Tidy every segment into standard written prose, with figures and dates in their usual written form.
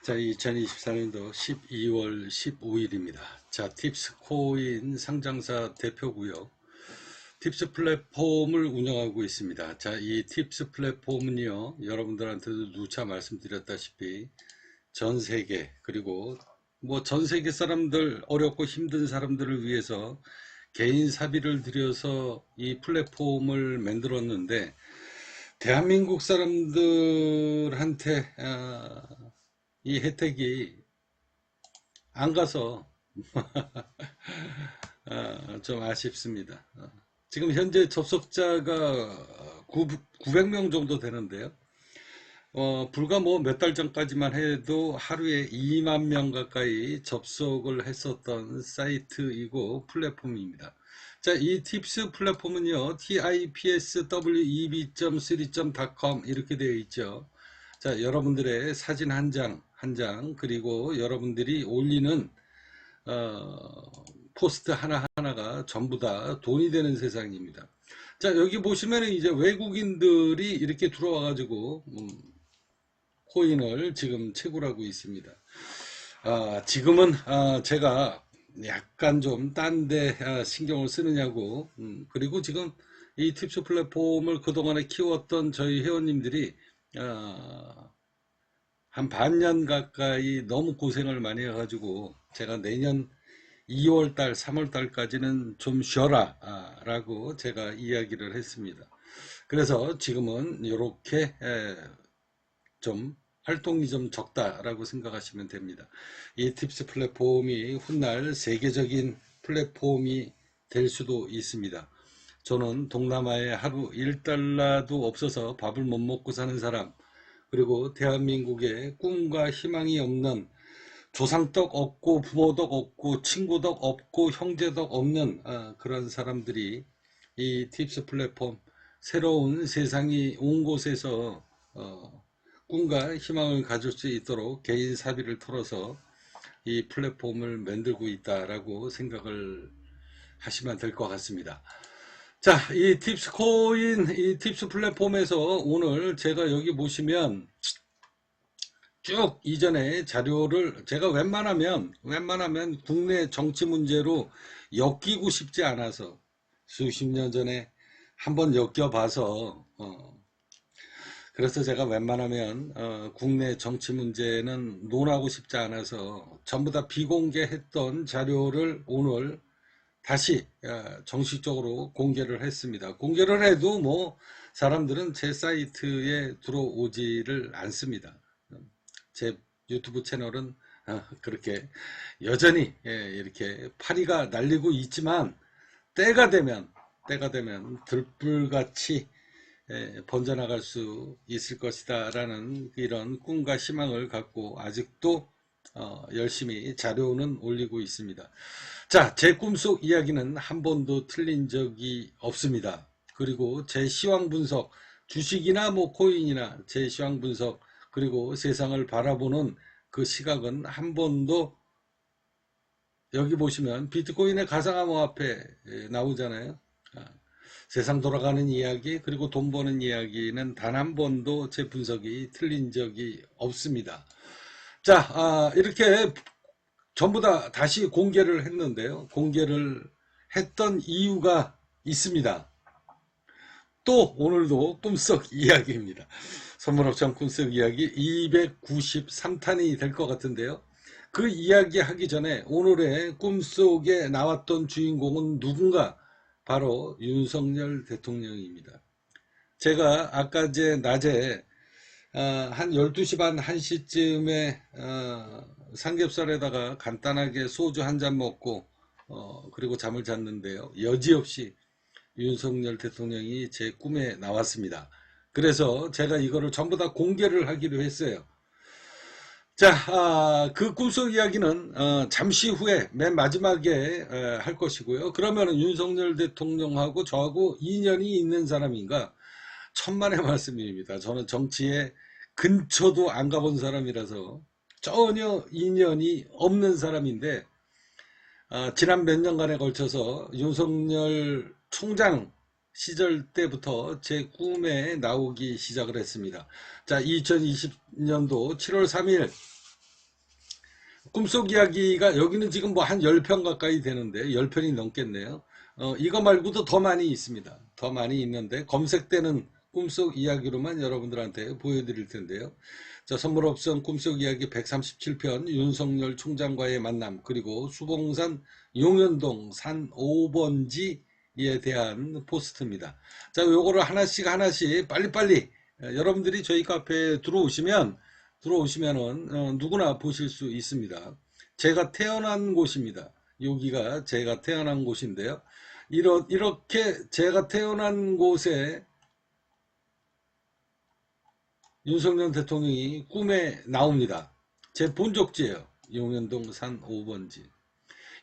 자, 2024년도 12월 15일입니다. 자, 팁스코인 상장사 대표고요. 팁스 플랫폼을 운영하고 있습니다. 자, 이 팁스 플랫폼은요, 여러분들한테도 누차 말씀드렸다시피 전 세계, 그리고 뭐 전 세계 사람들, 어렵고 힘든 사람들을 위해서 개인 사비를 들여서 이 플랫폼을 만들었는데, 대한민국 사람들한테 이 혜택이 안 가서 좀 아쉽습니다. 지금 현재 접속자가 900명 정도 되는데요. 불과 뭐 몇 달 전까지만 해도 하루에 2만 명 가까이 접속을 했었던 사이트이고 플랫폼입니다. 자, 이 팁스 플랫폼은요, tipsweb.3.com 이렇게 되어 있죠. 자, 여러분들의 사진 한 장, 그리고 여러분들이 올리는 포스트 하나하나가 전부 다 돈이 되는 세상입니다. 자, 여기 보시면 이제 외국인들이 이렇게 들어와 가지고 코인을 지금 채굴하고 있습니다. 지금은 제가 약간 좀 딴 데 신경을 쓰느냐고, 그리고 지금 이 팁스 플랫폼을 그동안에 키웠던 저희 회원님들이 한 반년 가까이 너무 고생을 많이 해가지고 제가 내년 2월달, 3월달까지는 좀 쉬어라 라고 제가 이야기를 했습니다. 그래서 지금은 이렇게 좀 활동이 좀 적다라고 생각하시면 됩니다. 이 팁스 플랫폼이 훗날 세계적인 플랫폼이 될 수도 있습니다. 저는 동남아에 하루 1달러도 없어서 밥을 못 먹고 사는 사람, 그리고 대한민국에 꿈과 희망이 없는, 조상덕 없고 부모덕 없고 친구덕 없고 형제덕 없는 그런 사람들이 이 팁스 플랫폼, 새로운 세상이 온 곳에서 꿈과 희망을 가질 수 있도록 개인 사비를 털어서 이 플랫폼을 만들고 있다라고 생각을 하시면 될 것 같습니다. 자, 이 팁스 코인, 이 팁스 플랫폼에서 오늘 제가 여기 보시면 쭉 이전에 자료를 제가 웬만하면 국내 정치 문제로 엮이고 싶지 않아서 수십 년 전에 한번 엮여봐서 그래서 제가 웬만하면 국내 정치 문제는 논하고 싶지 않아서 전부 다 비공개했던 자료를 오늘 다시 정식적으로 공개를 했습니다. 공개를 해도 뭐 사람들은 제 사이트에 들어오지를 않습니다. 제 유튜브 채널은 그렇게 여전히 이렇게 파리가 날리고 있지만 때가 되면 들불같이 번져나갈 수 있을 것이다 라는 이런 꿈과 희망을 갖고 아직도 열심히 자료는 올리고 있습니다. 자, 제 꿈속 이야기는 한 번도 틀린 적이 없습니다. 그리고 제 시황 분석, 주식이나 뭐 코인이나 제 시황 분석, 그리고 세상을 바라보는 그 시각은 한 번도, 여기 보시면 비트코인의 가상암호화폐 나오잖아요. 세상 돌아가는 이야기, 그리고 돈 버는 이야기는 단 한 번도 제 분석이 틀린 적이 없습니다. 자, 이렇게 전부 다 다시 공개를 했는데요. 공개를 했던 이유가 있습니다. 또 오늘도 꿈속 이야기입니다. 선물옵션 꿈속 이야기 293탄이 될 것 같은데요. 그 이야기 하기 전에 오늘의 꿈속에 나왔던 주인공은 누군가? 바로 윤석열 대통령입니다. 제가 아까 제 낮에 한 12시 반 1시쯤에 삼겹살에다가 간단하게 소주 한 잔 먹고 그리고 잠을 잤는데요. 여지없이 윤석열 대통령이 제 꿈에 나왔습니다. 그래서 제가 이거를 전부 다 공개를 하기로 했어요. 자, 그 꿈속 이야기는 잠시 후에 맨 마지막에 할 것이고요. 그러면 윤석열 대통령하고 저하고 인연이 있는 사람인가? 천만의 말씀입니다. 저는 정치에 근처도 안 가본 사람이라서 전혀 인연이 없는 사람인데 지난 몇 년간에 걸쳐서 윤석열 총장 시절 때부터 제 꿈에 나오기 시작을 했습니다. 자, 2020년도 7월 3일 꿈속 이야기가 여기는 지금 뭐 한 10편 가까이 되는데 10편이 넘겠네요. 이거 말고도 더 많이 있습니다. 더 많이 있는데 검색되는 꿈속 이야기로만 여러분들한테 보여드릴 텐데요. 자, 선물옵션 꿈속 이야기 137편 윤석열 총장과의 만남, 그리고 수봉산 용현동 산 5번지에 대한 포스트입니다. 자, 요거를 하나씩 하나씩 빨리빨리 여러분들이 저희 카페에 들어오시면은 누구나 보실 수 있습니다. 제가 태어난 곳입니다. 여기가 제가 태어난 곳인데요. 이렇게 제가 태어난 곳에 윤석열 대통령이 꿈에 나옵니다. 제 본적지예요. 용현동 산 5번지.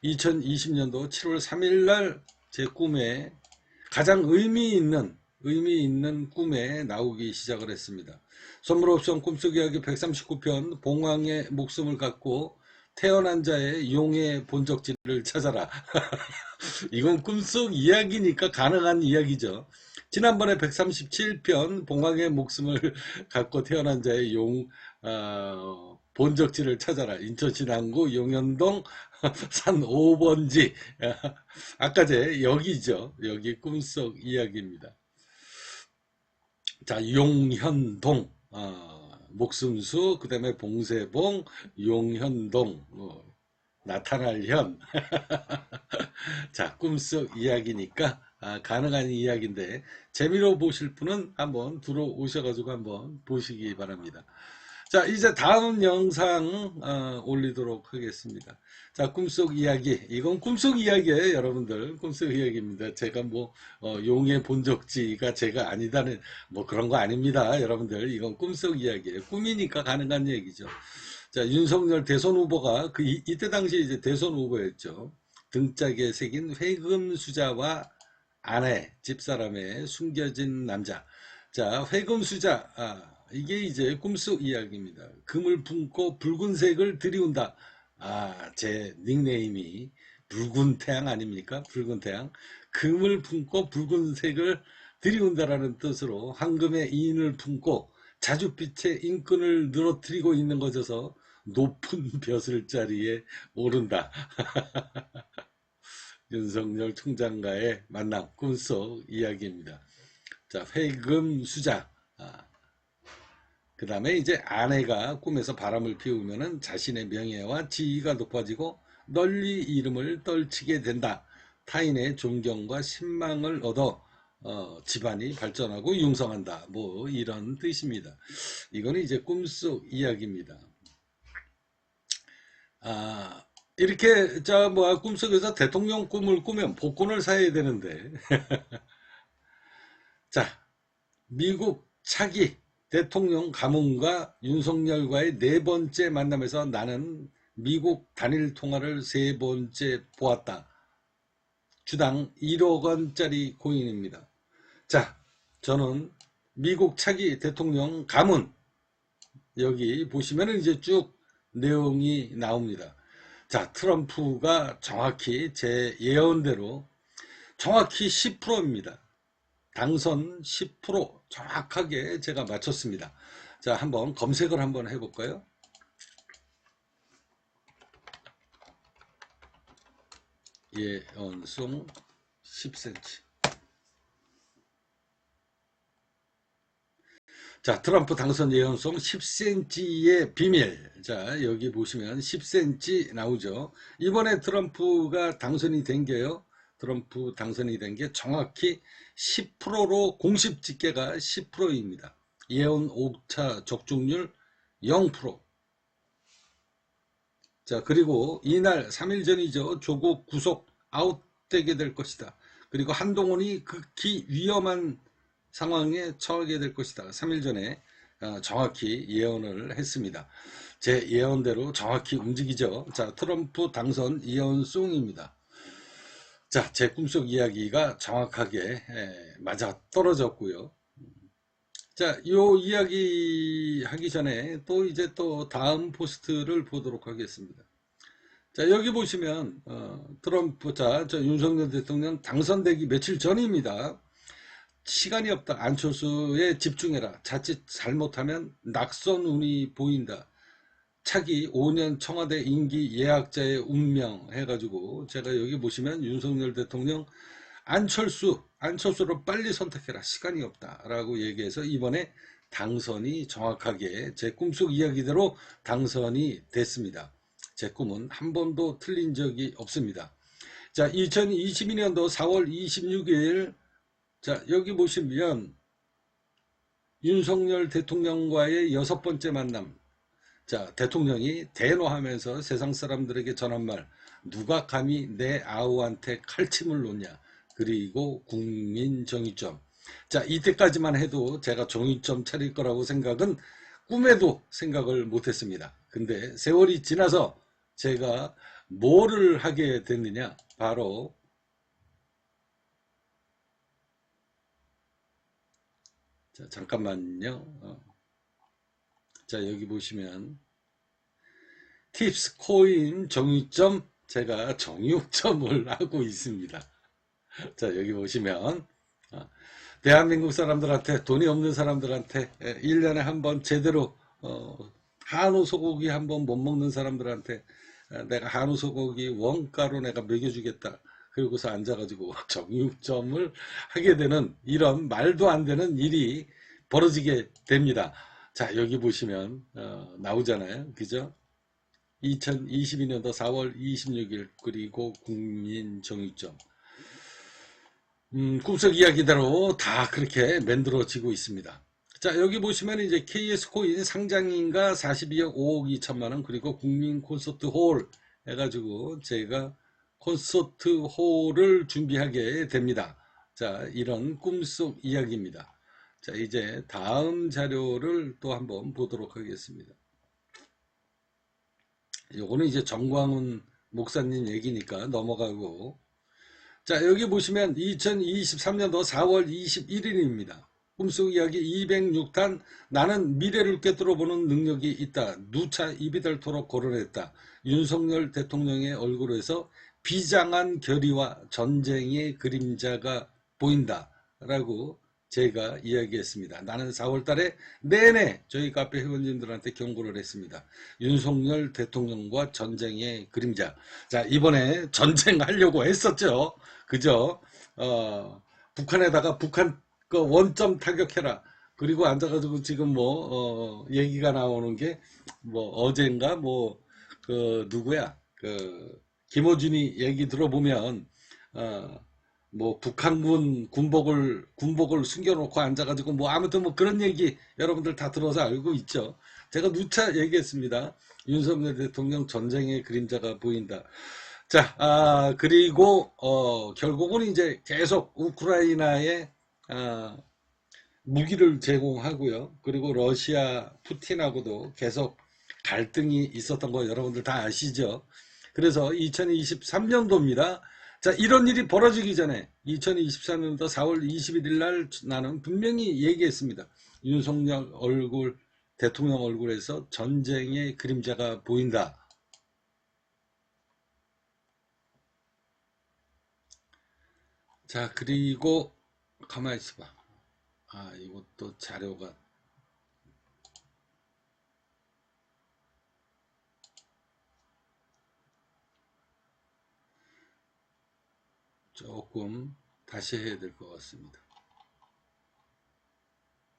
2020년도 7월 3일 날 제 꿈에 가장 의미 있는 꿈에 나오기 시작을 했습니다. 선물옵션 꿈속 이야기 139편 봉황의 목숨을 갖고 태어난 자의 용의 본적지를 찾아라. 이건 꿈속 이야기니까 가능한 이야기죠. 지난번에 137편 봉황의 목숨을 갖고 태어난 자의 본적지를 찾아라. 인천시 남구 용현동 산 5번지. 아까 제 여기죠. 여기 꿈속 이야기입니다. 자, 용현동, 목숨수, 그 다음에 봉쇄봉, 용현동, 나타날 현. 자, 꿈속 이야기니까 가능한 이야기인데 재미로 보실 분은 한번 들어오셔가지고 한번 보시기 바랍니다. 자, 이제 다음 영상 올리도록 하겠습니다. 자, 꿈속 이야기. 이건 꿈속 이야기예요, 여러분들. 꿈속 이야기입니다. 제가 뭐 용의 본적지가 제가 아니다는 뭐 그런 거 아닙니다, 여러분들. 이건 꿈속 이야기예요. 꿈이니까 가능한 얘기죠. 자, 윤석열 대선 후보가 이때 당시 이제 대선 후보였죠. 등짝에 새긴 회금 수자와 아내, 집사람의 숨겨진 남자. 자, 회금 수자. 이게 이제 꿈속 이야기입니다. 금을 품고 붉은색을 들이운다. 제 닉네임이 붉은 태양 아닙니까? 붉은 태양. 금을 품고 붉은색을 들이운다라는 뜻으로 황금의 이인을 품고 자줏빛의 인권을 늘어뜨리고 있는 것에서 높은 벼슬자리에 오른다. 윤석열 총장과의 만남, 꿈속 이야기입니다. 자, 회금 수자. 그 다음에 이제 아내가 꿈에서 바람을 피우면은 자신의 명예와 지위가 높아지고 널리 이름을 떨치게 된다. 타인의 존경과 신망을 얻어 집안이 발전하고 융성한다. 뭐 이런 뜻입니다. 이거는 이제 꿈속 이야기입니다. 이렇게 뭐 꿈속에서 대통령 꿈을 꾸면 복권을 사야 되는데 자, 미국 차기 대통령 가문과 윤석열과의 4번째 만남에서 나는 미국 단일 통화를 3번째 보았다. 주당 1억 원짜리 코인입니다. 자, 저는 미국 차기 대통령 가문, 여기 보시면 이제 쭉 내용이 나옵니다. 자, 트럼프가 정확히 제 예언대로 정확히 10%입니다. 당선 10% 정확하게 제가 맞췄습니다. 자, 한번 검색을 한번 해볼까요? 예언송 10cm. 자, 트럼프 당선 예언송 10cm의 비밀. 자, 여기 보시면 10cm 나오죠. 이번에 트럼프가 당선이 된 게요. 트럼프 당선이 된 게 정확히 10%로 공식 집계가 10%입니다. 예언 오차 적중률 0%. 자, 그리고 이날 3일 전이죠. 조국 구속 아웃되게 될 것이다. 그리고 한동훈이 극히 위험한 상황에 처하게 될 것이다. 3일 전에 정확히 예언을 했습니다. 제 예언대로 정확히 움직이죠. 자, 트럼프 당선 예언송입니다. 자, 제 꿈속 이야기가 정확하게 맞아 떨어졌고요. 자, 요 이야기 하기 전에 또 다음 포스트를 보도록 하겠습니다. 자, 여기 보시면 트럼프, 저 윤석열 대통령 당선되기 며칠 전입니다. 시간이 없다. 안철수에 집중해라. 자칫 잘못하면 낙선운이 보인다. 차기 5년 청와대 임기 예약자의 운명 해가지고 제가 여기 보시면 윤석열 대통령 안철수를 빨리 선택해라 시간이 없다 라고 얘기해서 이번에 당선이 정확하게 제 꿈속 이야기대로 당선이 됐습니다. 제 꿈은 한 번도 틀린 적이 없습니다. 자, 2022년도 4월 26일 자, 여기 보시면 윤석열 대통령과의 6번째 만남. 자, 대통령이 대노하면서 세상 사람들에게 전한 말, 누가 감히 내 아우한테 칼침을 놓냐. 그리고 국민 정의점. 자, 이때까지만 해도 제가 정의점 차릴 거라고 생각은 꿈에도 생각을 못했습니다. 근데 세월이 지나서 제가 뭐를 하게 됐느냐. 바로 자, 잠깐만요. 자, 여기 보시면 팁스 코인 정의점 제가 정육점을 하고 있습니다. 자, 여기 보시면 대한민국 사람들한테 돈이 없는 사람들한테 1년에 한 번 제대로 한우 소고기 한 번 못 먹는 사람들한테 내가 한우 소고기 원가로 내가 먹여주겠다. 그러고서 앉아가지고 정육점을 하게 되는 이런 말도 안 되는 일이 벌어지게 됩니다. 자, 여기 보시면 나오잖아요. 그죠? 2022년도 4월 26일 그리고 국민정의점 꿈속 이야기대로 다 그렇게 만들어지고 있습니다. 자, 여기 보시면 이제 KS코인 상장인가 42억 5억 2천만원 그리고 국민 콘서트 홀 해가지고 제가 콘서트 홀을 준비하게 됩니다. 자, 이런 꿈속 이야기입니다. 자, 이제 다음 자료를 또 한번 보도록 하겠습니다. 요거는 이제 정광훈 목사님 얘기니까 넘어가고 자, 여기 보시면 2023년도 4월 21일입니다. 꿈속 이야기 206탄 나는 미래를 꿰뚫어보는 능력이 있다. 누차 입이 닳도록 거론했다. 윤석열 대통령의 얼굴에서 비장한 결의와 전쟁의 그림자가 보인다. 라고 제가 이야기했습니다. 나는 4월달에 내내 저희 카페 회원님들한테 경고를 했습니다. 윤석열 대통령과 전쟁의 그림자. 자, 이번에 전쟁하려고 했었죠. 그죠? 북한에다가 북한 그 원점 타격해라. 그리고 앉아가지고 지금 얘기가 나오는 게 어젠가 누구야? 김어준이 얘기 들어보면 북한군 군복을 숨겨놓고 앉아가지고 아무튼 그런 얘기 여러분들 다 들어서 알고 있죠. 제가 누차 얘기했습니다. 윤석열 대통령 전쟁의 그림자가 보인다. 자, 그리고 결국은 이제 계속 우크라이나에 무기를 제공하고요. 그리고 러시아 푸틴하고도 계속 갈등이 있었던 거 여러분들 다 아시죠? 그래서 2023년도입니다. 자, 이런 일이 벌어지기 전에 2023년도 4월 21일 날 나는 분명히 얘기했습니다. 윤석열 대통령 얼굴에서 전쟁의 그림자가 보인다. 자, 그리고 가만히 있어봐. 이것도 자료가 조금 다시 해야 될 것 같습니다.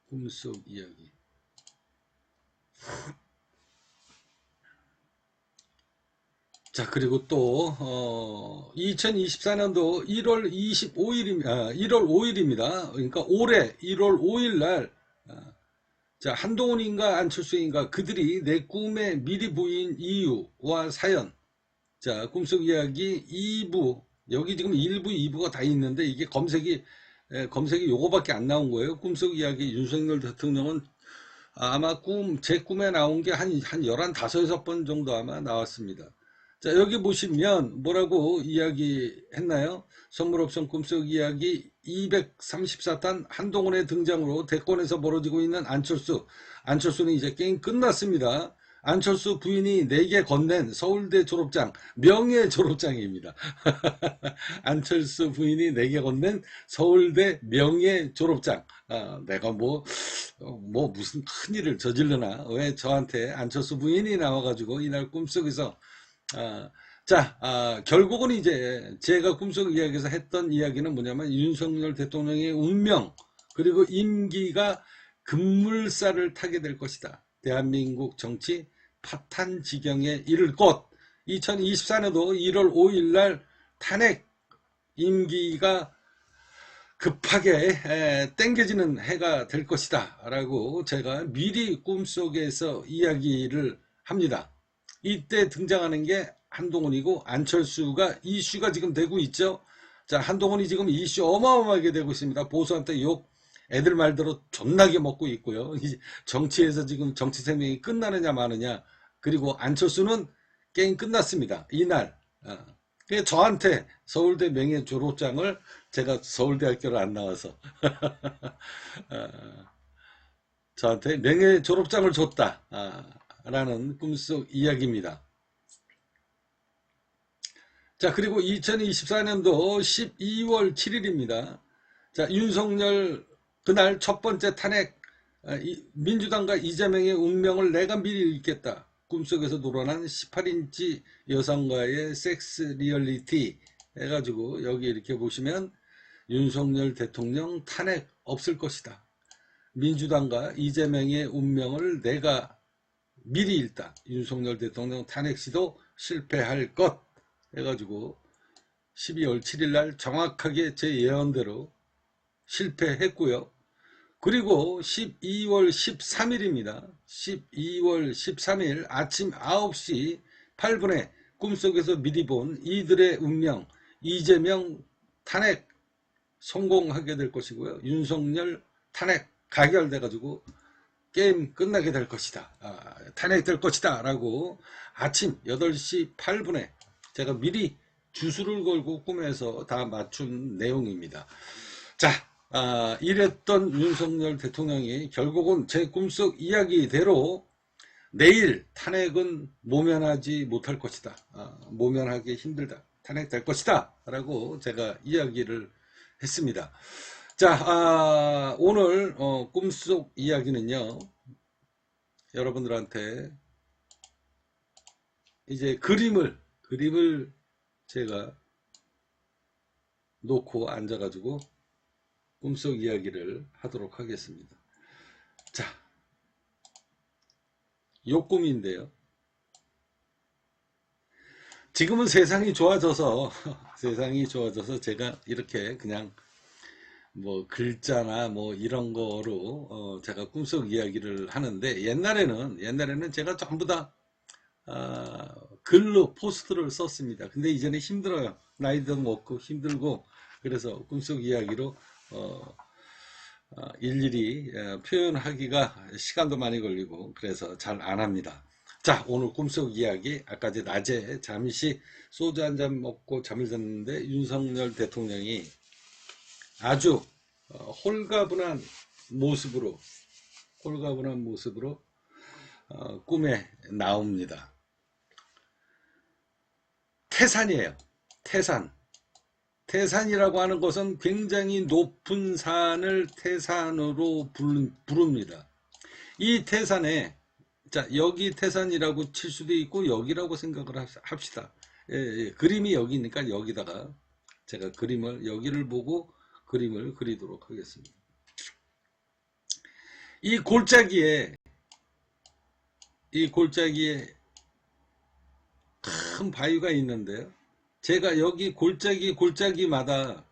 꿈속 이야기. 자, 그리고 또 2024년도 1월 25일입니다. 1월 5일입니다. 그러니까 올해 1월 5일 날 자, 한동훈인가 안철수인가 그들이 내 꿈에 미리 보인 이유와 사연. 자, 꿈속 이야기 2부. 여기 지금 1부, 2부가 다 있는데 이게 검색이 요거밖에 안 나온 거예요. 꿈속 이야기 윤석열 대통령은 아마 제 꿈에 나온 게 한 11, 5번 정도 아마 나왔습니다. 자, 여기 보시면 뭐라고 이야기했나요? 선물옵션 꿈속 이야기 234탄 한동훈의 등장으로 대권에서 벌어지고 있는 안철수는 이제 게임 끝났습니다. 안철수 부인이 내게 건넨 서울대 졸업장, 명예 졸업장입니다. 안철수 부인이 내게 건넨 서울대 명예 졸업장. 내가 무슨 큰일을 저질러나, 왜 저한테 안철수 부인이 나와가지고 이날 꿈속에서, 아, 결국은 이제 제가 꿈속 이야기에서 했던 이야기는 뭐냐면 윤석열 대통령의 운명, 그리고 임기가 급물살을 타게 될 것이다. 대한민국 정치 파탄 지경에 이를 것. 2024년도 1월 5일 날 탄핵 임기가 급하게 땡겨지는 해가 될 것이다 라고 제가 미리 꿈속에서 이야기를 합니다. 이때 등장하는 게 한동훈이고, 안철수가 이슈가 지금 되고 있죠. 자, 한동훈이 지금 이슈 어마어마하게 되고 있습니다. 보수한테 욕 애들 말대로 존나게 먹고 있고요. 정치에서 지금 정치 생명이 끝나느냐 마느냐. 그리고 안철수는 게임 끝났습니다. 이날. 저한테 서울대 명예 졸업장을, 제가 서울대학교를 안 나와서 저한테 명예 졸업장을 줬다 라는 꿈속 이야기입니다. 자, 그리고 2024년도 12월 7일입니다. 자, 윤석열 그날 첫 번째 탄핵, 민주당과 이재명의 운명을 내가 미리 읽겠다. 꿈속에서 놀아난 18인치 여성과의 섹스 리얼리티 해가지고 여기 이렇게 보시면 윤석열 대통령 탄핵 없을 것이다. 민주당과 이재명의 운명을 내가 미리 읽다. 윤석열 대통령 탄핵 시도 실패할 것 해가지고 12월 7일 날 정확하게 제 예언대로 실패했고요. 그리고 12월 13일입니다. 12월 13일 아침 9시 8분에 꿈속에서 미리 본 이들의 운명, 이재명 탄핵 성공하게 될 것이고요. 윤석열 탄핵 가결돼가지고 게임 끝나게 될 것이다. 탄핵될 것이다 라고 아침 8시 8분에 제가 미리 주술을 걸고 꿈에서 다 맞춘 내용입니다. 자, 이랬던 윤석열 대통령이 결국은 제 꿈속 이야기대로 내일 탄핵은 모면하지 못할 것이다. 모면하기 힘들다. 탄핵될 것이다. 라고 제가 이야기를 했습니다. 자, 오늘 꿈속 이야기는요, 여러분들한테 이제 그림을 제가 놓고 앉아가지고 꿈속 이야기를 하도록 하겠습니다. 자, 요 꿈인데요. 지금은 세상이 좋아져서 제가 이렇게 그냥 뭐 글자나 뭐 이런 거로 제가 꿈속 이야기를 하는데, 옛날에는 제가 전부 다 글로 포스트를 썼습니다. 근데 이제는 힘들어요. 나이도 먹고 힘들고, 그래서 꿈속 이야기로 일일이 표현하기가 시간도 많이 걸리고 그래서 잘 안 합니다. 자, 오늘 꿈속 이야기, 아까 낮에 잠시 소주 한잔 먹고 잠을 잤는데 윤석열 대통령이 아주 홀가분한 모습으로 꿈에 나옵니다. 태산이에요. 태산이라고 하는 것은 굉장히 높은 산을 태산으로 부릅니다. 이 태산에, 자, 여기 태산이라고 칠 수도 있고 여기라고 생각을 합시다. 그림이 여기니까 여기다가 제가 여기를 보고 그림을 그리도록 하겠습니다. 이 골짜기에 큰 바위가 있는데요. 제가 여기 골짜기마다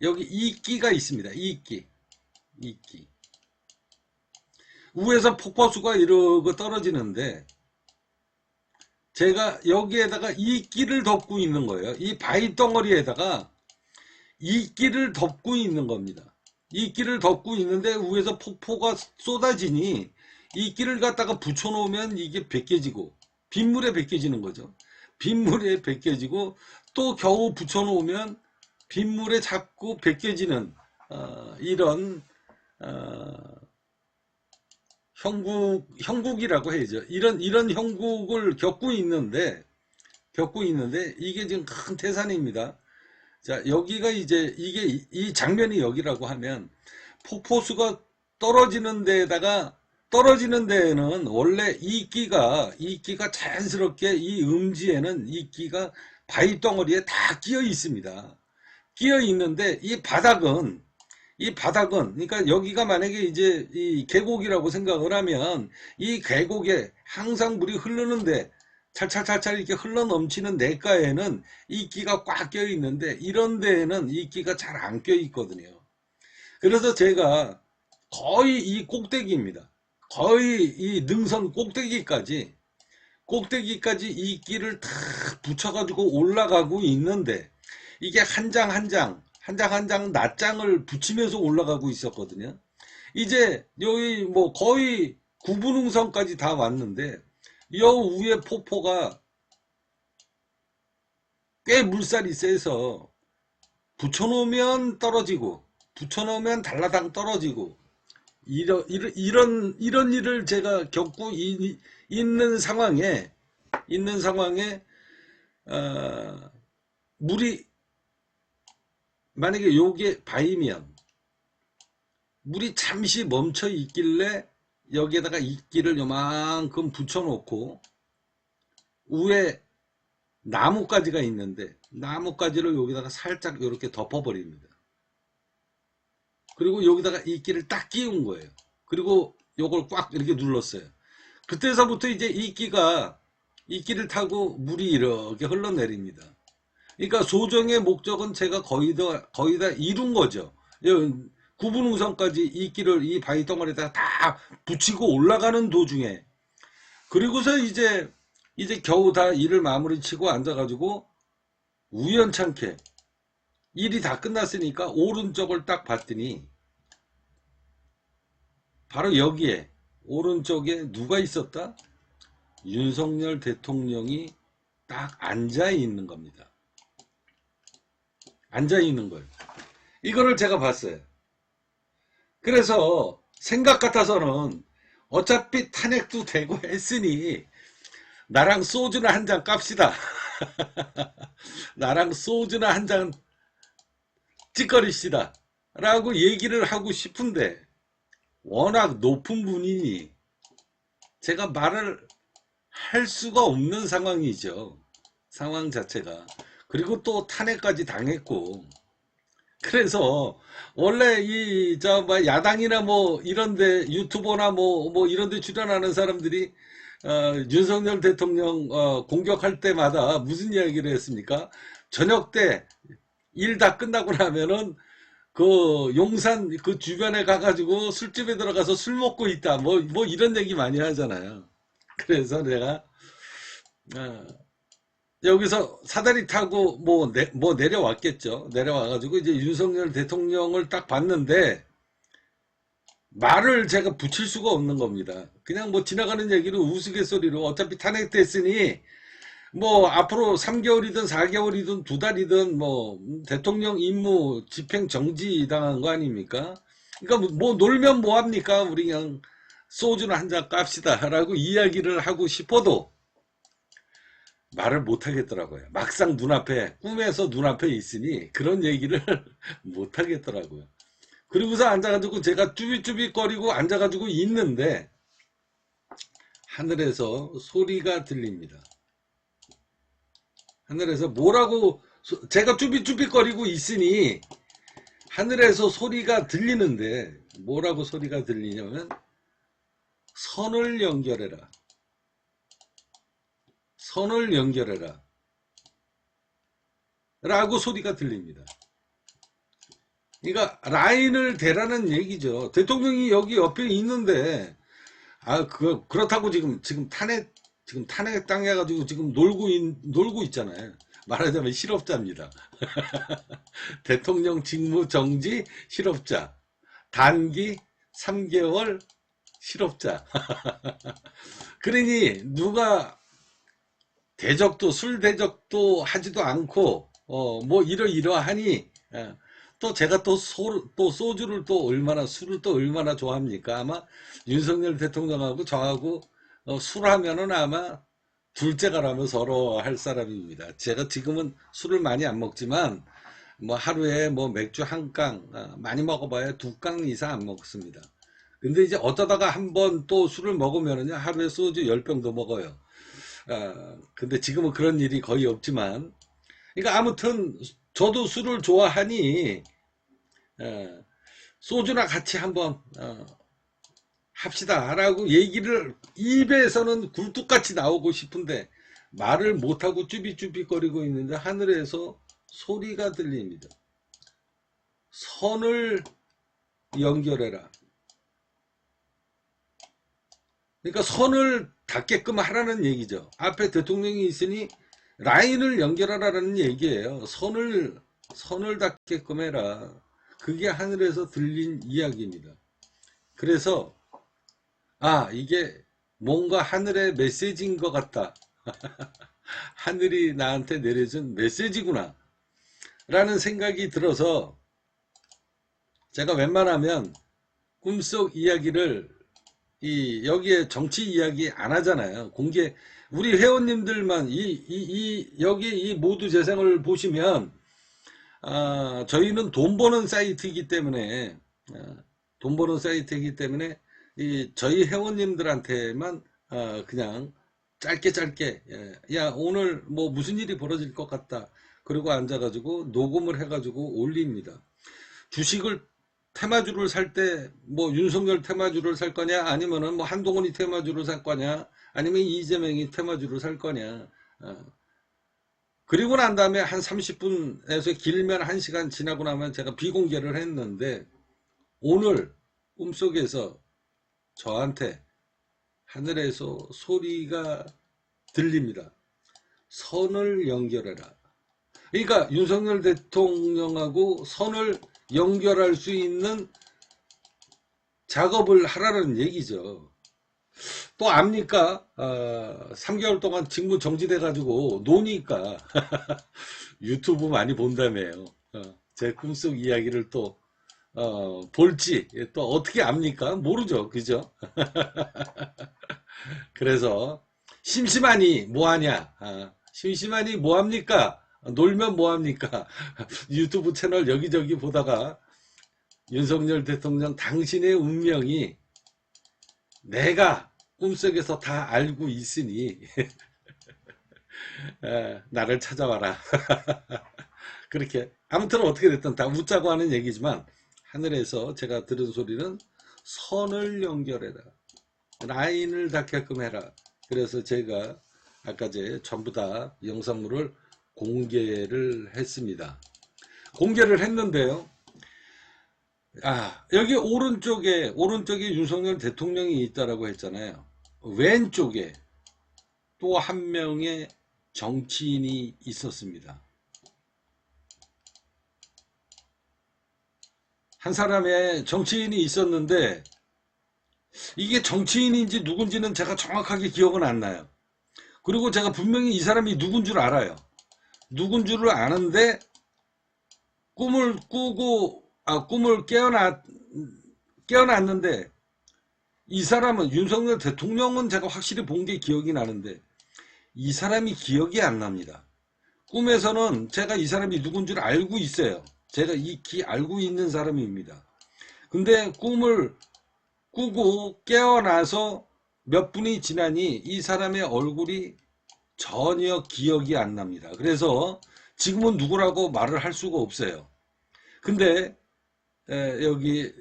여기 이끼가 있습니다. 이끼. 위에서 폭포수가 이러고 떨어지는데 제가 여기에다가 이끼를 덮고 있는 거예요. 이 바위 덩어리에다가 이끼를 덮고 있는 겁니다. 이끼를 덮고 있는데 위에서 폭포가 쏟아지니 이끼를 갖다가 붙여놓으면 이게 벗겨지고 빗물에 벗겨지는 거죠. 빗물에 벗겨지고 또 겨우 붙여놓으면 빗물에 자꾸 벗겨지는 이런 형국이라고 해야죠. 이런 형국을 겪고 있는데 이게 지금 큰 태산입니다. 자, 여기가 이제 이 장면이 여기라고 하면 폭포수가 떨어지는 데에는 원래 이끼가 자연스럽게 이 음지에는 이끼가 바위 덩어리에 다 끼어 있습니다. 끼어 있는데 이 바닥은 그러니까 여기가 만약에 이제 이 계곡이라고 생각을 하면 이 계곡에 항상 물이 흐르는데 찰찰찰찰 이렇게 흘러 넘치는 냇가에는 이끼가 꽉 껴 있는데 이런 데에는 이끼가 잘 안 껴 있거든요. 그래서 제가 거의 이 꼭대기입니다. 거의 이 능선 꼭대기까지 이끼를 다 붙여가지고 올라가고 있는데 이게 한 장 낱장을 붙이면서 올라가고 있었거든요. 이제 여기 뭐 거의 구분응선까지 다 왔는데 여 위에 폭포가 꽤 물살이 세서 붙여놓으면 떨어지고 붙여놓으면 달라당 떨어지고 이런 일을 제가 겪고 있는 상황에 물이 만약에 요게 바위면 물이 잠시 멈춰 있길래 여기에다가 이끼를 요만큼 붙여놓고 위에 나뭇가지가 있는데 나뭇가지를 여기다가 살짝 이렇게 덮어버립니다. 그리고 여기다가 이끼를 딱 끼운 거예요. 그리고 요걸 꽉 이렇게 눌렀어요. 그때서부터 이제 이끼를 타고 물이 이렇게 흘러내립니다. 그러니까 소정의 목적은 제가 거의 다 이룬 거죠. 구분응선까지 이끼를 이 바위 덩어리에다 다 붙이고 올라가는 도중에 그리고서 이제 겨우 다 일을 마무리 치고 앉아가지고 우연찮게 일이 다 끝났으니까 오른쪽을 딱 봤더니 바로 여기에 오른쪽에 누가 있었다? 윤석열 대통령이 딱 앉아 있는 겁니다. 앉아 있는 걸. 이거를 제가 봤어요. 그래서 생각 같아서는 어차피 탄핵도 되고 했으니 나랑 소주나 한 잔 깝시다. 나랑 소주나 한 잔 찌꺼리시다. 라고 얘기를 하고 싶은데 워낙 높은 분이니 제가 말을 할 수가 없는 상황이죠. 상황 자체가. 그리고 또 탄핵까지 당했고 그래서 원래 뭐 야당이나 뭐 이런데 유튜버나 뭐 이런데 출연하는 사람들이 윤석열 대통령 공격할 때마다 무슨 이야기를 했습니까? 저녁 때 일 다 끝나고 나면은 그 용산 그 주변에 가가지고 술집에 들어가서 술 먹고 있다 뭐 이런 얘기 많이 하잖아요. 그래서 내가 어, 여기서 사다리 타고 뭐 내려왔겠죠. 내려와가지고 이제 윤석열 대통령을 딱 봤는데 말을 제가 붙일 수가 없는 겁니다. 그냥 뭐 지나가는 얘기로 우스갯소리로 어차피 탄핵됐으니 뭐 앞으로 3개월이든 4개월이든 2달이든 뭐 대통령 임무 집행 정지 당한 거 아닙니까? 그러니까 뭐 놀면 뭐 합니까? 우리 그냥 소주나 한 잔 깝시다 라고 이야기를 하고 싶어도 말을 못 하겠더라고요. 막상 눈앞에 꿈에서 눈앞에 있으니 그런 얘기를 못 하겠더라고요. 그리고서 앉아가지고 제가 쭈삣쭈삣거리고 앉아가지고 있는데 하늘에서 소리가 들립니다. 하늘에서 뭐라고 제가 쭈삣쭈삣거리고 있으니 하늘에서 소리가 들리는데 뭐라고 소리가 들리냐면 선을 연결해라. 선을 연결해라. 라고 소리가 들립니다. 그러니까 라인을 대라는 얘기죠. 대통령이 여기 옆에 있는데 그렇다고 지금 탄핵 당해가지고 지금 놀고 있잖아요. 말하자면 실업자입니다. 대통령 직무 정지 실업자. 단기 3개월 실업자. 그러니 누가 술 대접도 하지도 않고 뭐 이러이러하니 또 제가 또 소주를 술을 또 얼마나 좋아합니까? 아마 윤석열 대통령하고 저하고 술하면은 아마 둘째가라면 서로 할 사람입니다. 제가 지금은 술을 많이 안 먹지만 뭐 하루에 뭐 맥주 한 깡, 많이 먹어봐야 두 깡 이상 안 먹습니다. 근데 이제 어쩌다가 한번 또 술을 먹으면은요, 하루에 소주 10병도 먹어요. 근데 지금은 그런 일이 거의 없지만, 그러니까 아무튼 저도 술을 좋아하니, 소주나 같이 한번 합시다 라고 얘기를 입에서는 굴뚝같이 나오고 싶은데 말을 못하고 쭈비쭈비거리고 있는데 하늘에서 소리가 들립니다. 선을 연결해라. 그러니까 선을 닿게끔 하라는 얘기죠. 앞에 대통령이 있으니 라인을 연결하라는 얘기예요. 선을 닿게끔 해라. 그게 하늘에서 들린 이야기입니다. 그래서 이게 뭔가 하늘의 메시지인 것 같다. 하늘이 나한테 내려준 메시지구나 라는 생각이 들어서 제가 웬만하면 꿈속 이야기를 여기에 정치 이야기 안 하잖아요. 공개 우리 회원님들만 여기 이 모두 재생을 보시면 저희는 돈 버는 사이트이기 때문에 저희 회원님들한테만 그냥 짧게 야 오늘 뭐 무슨 일이 벌어질 것 같다 그리고 앉아가지고 녹음을 해가지고 올립니다. 주식을 테마주를 살 때 뭐 윤석열 테마주를 살 거냐 아니면은 뭐 한동훈이 테마주를 살 거냐 아니면 이재명이 테마주를 살 거냐 그리고 난 다음에 한 30분에서 길면 1시간 지나고 나면 제가 비공개를 했는데 오늘 꿈속에서 저한테 하늘에서 소리가 들립니다. 선을 연결해라. 그러니까 윤석열 대통령하고 선을 연결할 수 있는 작업을 하라는 얘기죠. 또 압니까? 3개월 동안 직무 정지돼 가지고 노니까 유튜브 많이 본다며요. 제 꿈속 이야기를 또 볼지 또 어떻게 압니까? 모르죠. 그죠? 그래서 심심하니 뭐하냐? 심심하니 뭐합니까? 놀면 뭐합니까? 유튜브 채널 여기저기 보다가 윤석열 대통령 당신의 운명이 내가 꿈속에서 다 알고 있으니 나를 찾아와라. 그렇게 아무튼 어떻게 됐든 다 웃자고 하는 얘기지만 하늘에서 제가 들은 소리는 선을 연결해라. 라인을 닿게끔 해라. 그래서 제가 아까 전부 다 영상물을 공개를 했습니다. 공개를 했는데요. 여기 오른쪽에 윤석열 대통령이 있다라고 했잖아요. 왼쪽에 또 한 명의 정치인이 있었습니다. 한 사람의 정치인이 있었는데 이게 정치인인지 누군지는 제가 정확하게 기억은 안 나요. 그리고 제가 분명히 이 사람이 누군 줄 알아요. 누군 줄을 아는데 꿈을 깨어났는데 이 사람은 윤석열 대통령은 제가 확실히 본 게 기억이 나는데 이 사람이 기억이 안 납니다. 꿈에서는 제가 이 사람이 누군 줄 알고 있어요. 제가 알고 있는 사람입니다. 근데 꿈을 꾸고 깨어나서 몇 분이 지나니 이 사람의 얼굴이 전혀 기억이 안 납니다. 그래서 지금은 누구라고 말을 할 수가 없어요. 근데 여기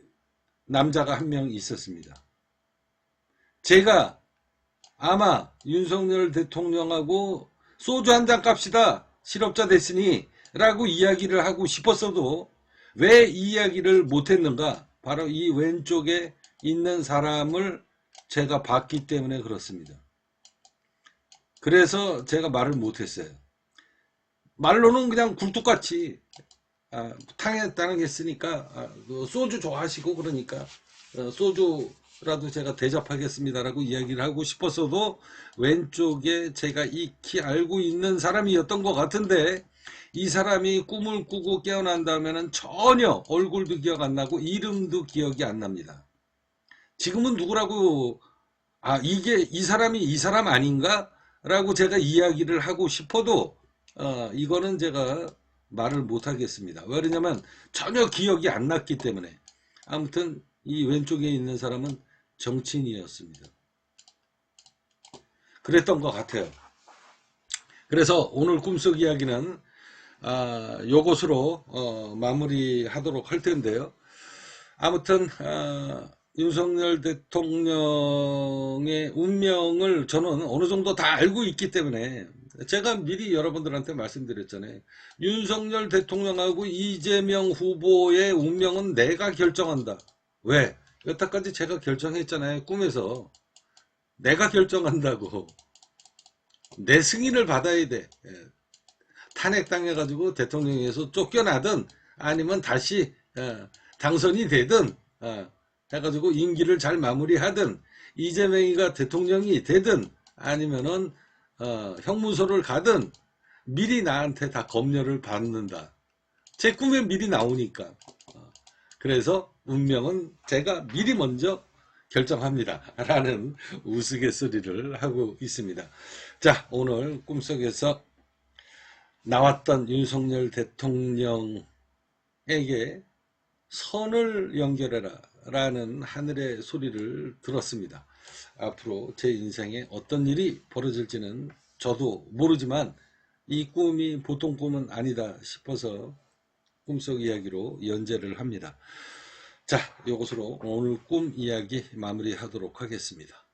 남자가 한 명 있었습니다. 제가 아마 윤석열 대통령하고 소주 한잔 깝시다 실업자 됐으니 라고 이야기를 하고 싶었어도 왜 이 이야기를 못했는가? 바로 이 왼쪽에 있는 사람을 제가 봤기 때문에 그렇습니다. 그래서 제가 말을 못했어요. 말로는 그냥 굴뚝같이 탕에 따르겠으니까 소주 좋아하시고 그러니까 소주라도 제가 대접하겠습니다라고 이야기를 하고 싶었어도 왼쪽에 제가 익히 알고 있는 사람이었던 것 같은데 이 사람이 꿈을 꾸고 깨어난 다음에는 전혀 얼굴도 기억 안 나고 이름도 기억이 안 납니다. 지금은 누구라고 이게 이 사람이 이 사람 아닌가? 라고 제가 이야기를 하고 싶어도 이거는 제가 말을 못하겠습니다. 왜냐면 전혀 기억이 안 났기 때문에. 아무튼 이 왼쪽에 있는 사람은 정치인이었습니다. 그랬던 것 같아요. 그래서 오늘 꿈속 이야기는 요것으로 마무리하도록 할 텐데요. 아무튼 윤석열 대통령의 운명을 저는 어느 정도 다 알고 있기 때문에 제가 미리 여러분들한테 말씀드렸잖아요. 윤석열 대통령하고 이재명 후보의 운명은 내가 결정한다. 왜? 여태까지 제가 결정했잖아요. 꿈에서. 내가 결정한다고. 내 승인을 받아야 돼. 탄핵당해가지고 대통령에서 쫓겨나든 아니면 다시 당선이 되든 해가지고 임기를 잘 마무리하든 이재명이가 대통령이 되든 아니면은 형무소를 가든 미리 나한테 다 검열을 받는다. 제 꿈에 미리 나오니까. 그래서 운명은 제가 미리 먼저 결정합니다. 라는 우스갯소리를 하고 있습니다. 자, 오늘 꿈속에서 나왔던 윤석열 대통령에게 선을 연결해라 라는 하늘의 소리를 들었습니다. 앞으로 제 인생에 어떤 일이 벌어질지는 저도 모르지만 이 꿈이 보통 꿈은 아니다 싶어서 꿈속 이야기로 연재를 합니다. 자, 이것으로 오늘 꿈 이야기 마무리하도록 하겠습니다.